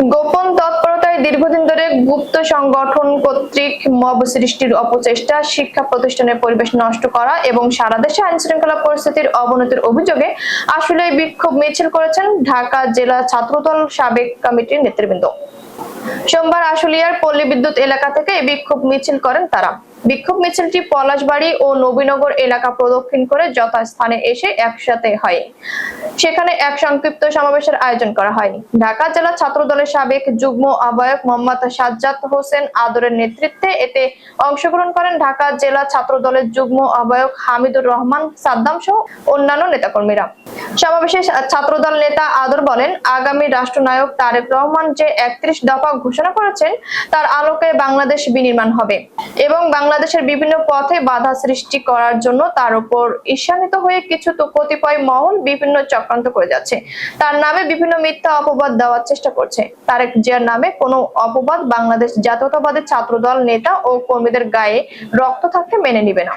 গোপন তৎপরতায় দীর্ঘদিন ধরে গুপ্ত সংগঠন কর্তৃক মব সৃষ্টির অপচেষ্টা, শিক্ষা প্রতিষ্ঠানের পরিবেশ নষ্ট করা এবং সারা দেশে আইনশৃঙ্খলা পরিস্থিতির অবনতির অভিযোগে আসলে বিক্ষোভ মিছিল করেছেন ঢাকা জেলা ছাত্রদল সাবেক কমিটির নেতৃবৃন্দ। সোমবার আশুলিয়ার পল্লী বিদ্যুৎ এলাকা থেকে এই বিক্ষোভ মিছিল করেন তারা। বিক্ষোভ মিছিলটি পলাশবাড়ি ও নবীনগর এলাকা প্রদক্ষিণ করে যথাস্থানে এসে একসাথে হয়। সেখানে এক সংক্ষিপ্ত সমাবেশের আয়োজন করা হয়। ঢাকা জেলা ছাত্র দলের সাবেক যুগ্ম আহ্বায়ক মোহাম্মদ সাজ্জাদ হোসেন আদরের নেতৃত্বে এতে অংশগ্রহণ করেন ঢাকা জেলা ছাত্র দলের যুগ্ম আহ্বায়ক হামিদুর রহমান সাদ্দাম সহ অন্যান্য নেতাকর্মীরা। সমাবেশে ছাত্রদল নেতা আদর বলেন, আগামী রাষ্ট্রনায়ক তারেক রহমান যে 31 দফা ঘোষণা করেছেন তার আলোকে বাংলাদেশ বিনির্মাণ হবে এবং বাংলাদেশের বিভিন্ন পথে বাধা সৃষ্টি করার জন্য তার উপর ঈর্ষান্বিত হয়ে কিছু কতিপয় মহল বিভিন্ন চক্রান্ত করে যাচ্ছে। তার নামে বিভিন্ন মিথ্যা অপবাদ দেওয়ার চেষ্টা করছে। তারেক জিয়ার নামে কোনো অপবাদ বাংলাদেশ জাতীয়তাবাদী ছাত্রদল নেতা ও কর্মীদের গায়ে রক্ত থাকতে মেনে নিবে না।